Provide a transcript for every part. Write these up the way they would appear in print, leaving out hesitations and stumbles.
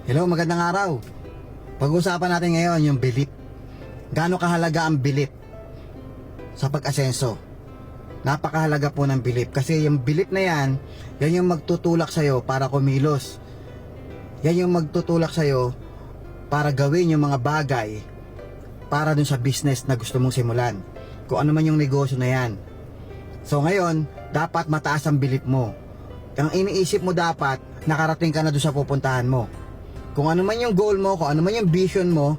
Hello, magandang araw. Pag-uusapan natin ngayon yung bilip. Gaano kahalaga ang bilip sa pag-asenso? Napakahalaga po ng bilip kasi yung bilip na yan yung magtutulak sa'yo para kumilos. Yan yung magtutulak sa'yo para gawin yung mga bagay para dun sa business na gusto mong simulan. Kung ano man yung negosyo na yan. So ngayon, dapat mataas ang bilip mo. Ang iniisip mo dapat, nakarating ka na dun sa pupuntahan mo. Kung ano man yung goal mo, kung ano man yung vision mo,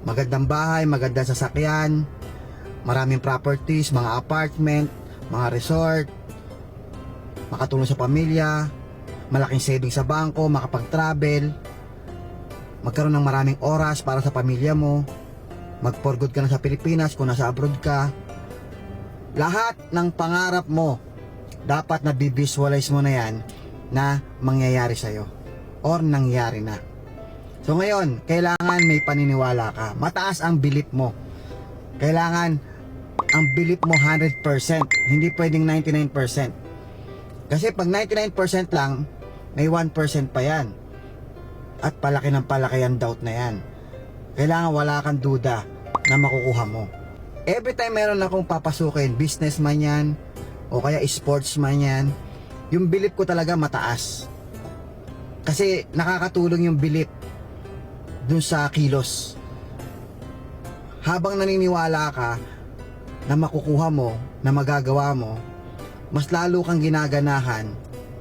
magandang bahay, magandang sasakyan, maraming properties, mga apartment, mga resort, makatulong sa pamilya, malaking savings sa bangko, makapag-travel, magkaroon ng maraming oras para sa pamilya mo, mag-for good ka na sa Pilipinas kung nasa abroad ka. Lahat ng pangarap mo, dapat na bivisualize mo na yan na mangyayari sa'yo or nangyari na. So ngayon, kailangan may paniniwala ka. Mataas ang bilip mo. Kailangan ang bilip mo 100%, hindi pwedeng 99%. Kasi pag 99% lang, may 1% pa yan. At palaki ng palaki ang doubt na yan. Kailangan wala kang duda na makukuha mo. Every time meron akong papasukin, businessman yan, o kaya sportsman yan, yung bilip ko talaga mataas. Kasi nakakatulong yung bilip dun sa kilos. Habang naniniwala ka na makukuha mo, na magagawa mo, mas lalo kang ginaganahan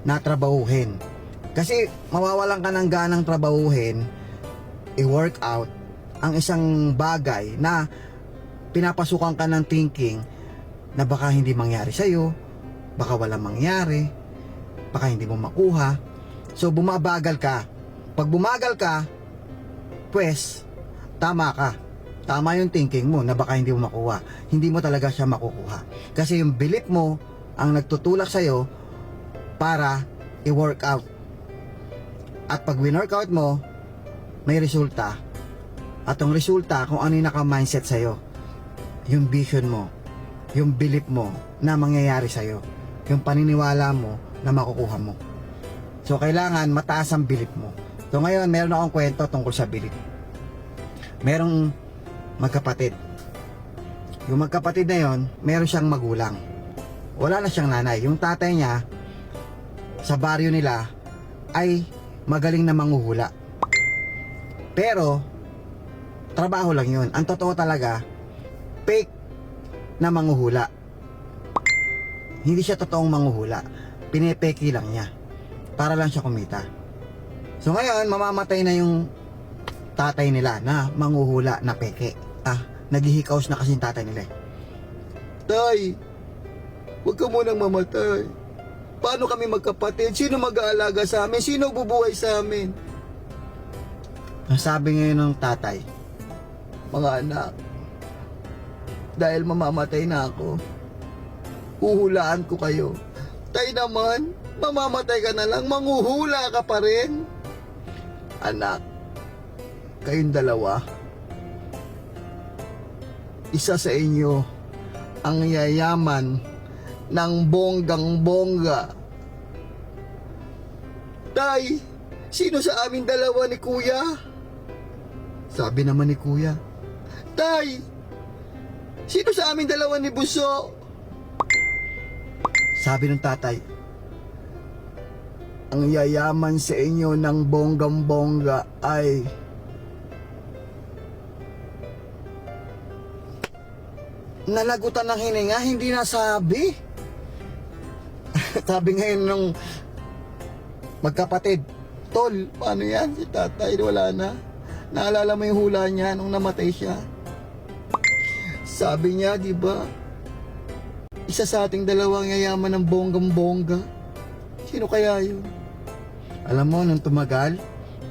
na trabahuhin. Kasi mawawalan ka ng ganang trabahuhin, i-workout ang isang bagay na pinapasukan ka ng thinking na baka hindi mangyari sa'yo, baka walang mangyari, baka hindi mo makuha. So bumabagal ka. Pag bumagal ka, pues tama ka. Tama yung thinking mo na baka hindi mo makuha. Hindi mo talaga siya makukuha. Kasi yung belief mo ang nagtutulak sa'yo para i-workout. At pag win-workout mo, may resulta. At ang resulta kung ano yung naka-mindset sa'yo. Yung vision mo, yung belief mo na mangyayari sa'yo, yung paniniwala mo na makukuha mo. So kailangan mataas ang belief mo. So ngayon meron akong kwento tungkol sa belief. Merong magkapatid. Yung magkapatid na yon, meron siyang magulang. Wala na siyang nanay. Yung tatay niya sa baryo nila ay magaling na manghuhula. Pero trabaho lang yun. Ang totoo talaga, fake na manghuhula. Hindi siya totoong manghuhula. Pinepeki lang niya para lang siya kumita. So ngayon, mamamatay na yung tatay nila na manghuhula na peke. Naghihikaos na kasi yung tatay nila. Tay, huwag ka munang mamatay. Paano kami magkapatid? Sino mag-aalaga sa amin? Sino bubuhay sa amin? Sabi ngayon ng tatay, mga anak, dahil mamamatay na ako, huhulaan ko kayo. Tay naman, mamamatay ka na lang, manghuhula ka pa rin. Anak, kayong dalawa, isa sa inyo ang yayaman ng bonggang-bongga. Tay, sino sa amin dalawa ni kuya? Sabi naman ni kuya, Tay, sino sa amin dalawa ni Buso? Sabi ng tatay, ang yayaman sa inyo ng bonggang-bongga ay nalagutan ng hininga, hindi nasabi. Sabi ngayon ng magkapatid, Tol, paano yan? Si tatay wala na. Naalala mo yung hula niya nung namatay siya? Sabi niya, di ba? Isa sa ating dalawang yayaman ng bonggang-bongga. Sino kaya yun? Alam mo, nung tumagal,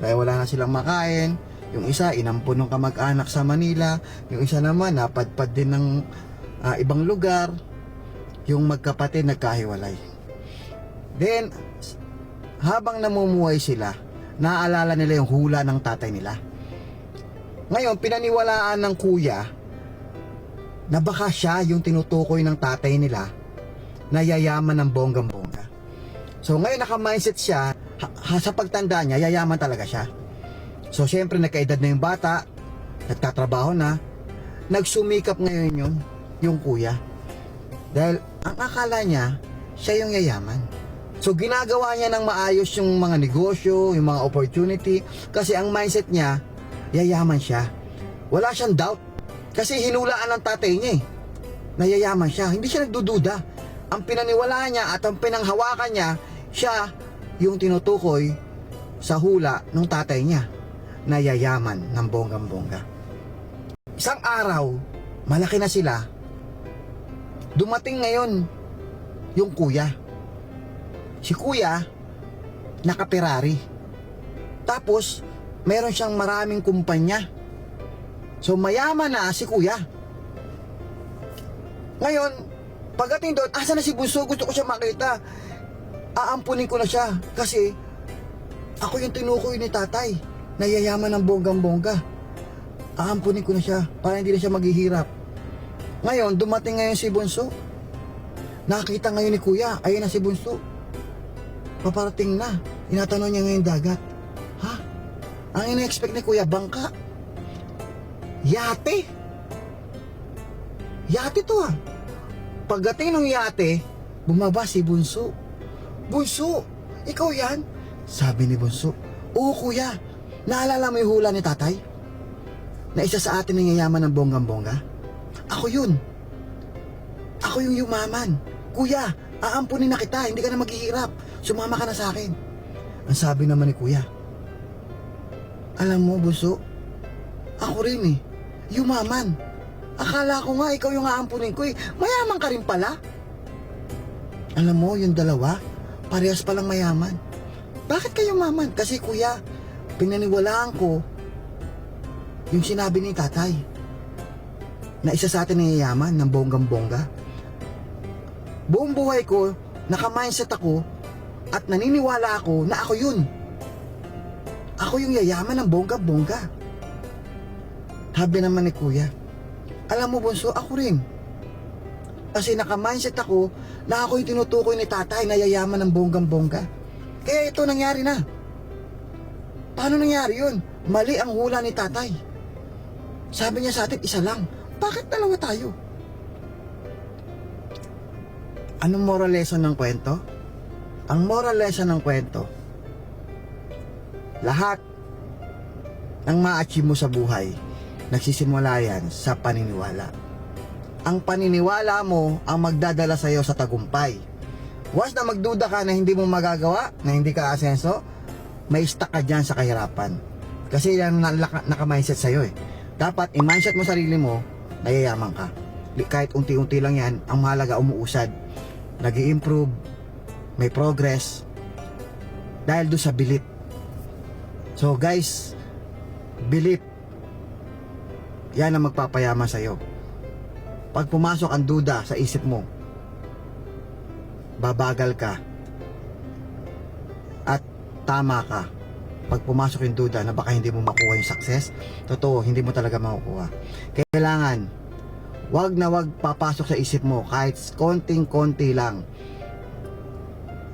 dahil wala na silang makain, yung isa inampun ng kamag-anak sa Manila, yung isa naman napadpad din ng ibang lugar, yung magkapatid nagkahiwalay. Then, habang namumuhay sila, naaalala nila yung hula ng tatay nila. Ngayon, pinaniwalaan ng kuya na baka siya yung tinutukoy ng tatay nila na yayaman ng bonggang-bongga. So ngayon naka-mindset siya, sa pagtanda niya, yayaman talaga siya. So syempre nagkaedad na yung bata, nagtatrabaho na, nagsumikap ngayon yung kuya. Dahil ang akala niya, siya yung yayaman. So ginagawa niya ng maayos yung mga negosyo, yung mga opportunity, kasi ang mindset niya, yayaman siya. Wala siyang doubt. Kasi hinulaan ng tatay niya na yayaman siya. Hindi siya nagdududa. Ang pinaniwalaan niya at ang pinanghawakan niya, siya yung tinutukoy sa hula ng tatay niya na yayaman ng bonggang-bongga. Isang araw, malaki na sila, dumating ngayon yung kuya. Si kuya, naka-Ferrari. Tapos, meron siyang maraming kumpanya. So, mayaman na si kuya. Ngayon, pagdating doon, asa na si Bunso? Gusto ko siya makita. Aampunin ko na siya. Kasi, ako yung tinukoy ni tatay. Nayayaman ng bonggang-bongga. Aampunin ko na siya para hindi na siya maghihirap. Ngayon, dumating ngayon si Bunso. Nakita ngayon ni kuya, ayun na si Bunso. Paparating na. Inatanong niya ngayon dagat. Ha? Ang ina-expect ni kuya, bangka. Yate. Yate to ah. Pagdating ng yate, bumaba si Bunso. Bunso, ikaw yan? Sabi ni Bunso. Oo kuya, naalala mo yung hula ni tatay? Na isa sa atin ang yayaman ng bonggang-bongga? Ako yun. Ako yung yumaman. Kuya, aampunin na kita, hindi ka na maghihirap. Sumama ka na sa akin. Ang sabi naman ni kuya, alam mo Bunso, ako rin eh, yumaman. Akala ko nga ikaw yung aampunin ko eh. Mayaman ka rin pala. Alam mo, yung dalawa, parehas palang mayaman. Bakit kayo maman? Kasi kuya, pinaniwalaan ko yung sinabi ni tatay na isa sa atin ay yayaman ng bonggang-bongga. Buong buhay ko, naka-mindset ako at naniniwala ako na ako yun. Ako yung yayaman ng bonggang-bongga. Sabi naman ni kuya, alam mo Bunso, ako rin. Kasi naka-mindset ako na ako yung tinutukoy ni tatay na yayaman ng bonggang-bongga. Kaya ito nangyari na. Paano nangyari yun? Mali ang hula ni tatay. Sabi niya sa atin, isa lang. Bakit dalawa tayo? Anong moral lesson ng kwento? Ang moral lesson ng kwento, lahat ng ma-achieve mo sa buhay, nagsisimula yan sa paniniwala. Ang paniniwala mo ang magdadala sa'yo sa tagumpay. Once na magduda ka na hindi mo magagawa, na hindi ka asenso, may stuck ka dyan sa kahirapan. Kasi yan naka-mindset sa'yo eh. Dapat i-mindset mo sarili mo, nayayaman ka. Kahit unti-unti lang yan, ang mahalaga umuusad. Nag-i-improve, may progress, dahil doon sa belief. So guys, belief, yan ang magpapayaman sa'yo. Pag pumasok ang duda sa isip mo, babagal ka at tama ka. Pag pumasok yung duda na baka hindi mo makuha yung success, totoo, hindi mo talaga makukuha. Kailangan, wag na wag papasok sa isip mo, kahit konting-konti lang.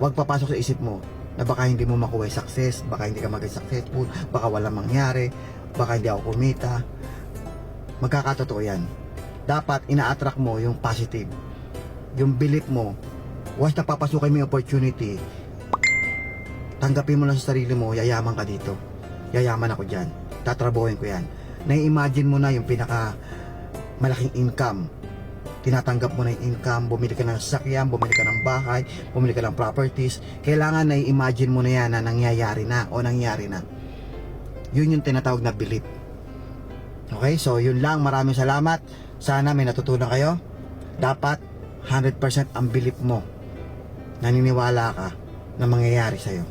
Wag papasok sa isip mo na baka hindi mo makuha yung success, baka hindi ka maging successful, baka walang mangyari, baka hindi ako kumita. Magkakatotoo yan. Dapat ina-attract mo yung positive, yung belief mo. Once na papasukin mo yung opportunity, tanggapin mo lang sa sarili mo, yayaman ka dito, yayaman ako dyan, tatrabuhin ko yan. Nai-imagine mo na yung pinaka malaking income, tinatanggap mo na yung income, bumili ka ng sasakyan, bumili ka ng bahay, bumili ka ng properties. Kailangan nai-imagine mo na yan na nangyayari na o nangyari na. Yun yung tinatawag na belief. Okay, so yun lang, maraming salamat. Sana may natutunan kayo. Dapat 100% ang belief mo, naniniwala ka na mangyayari sa'yo.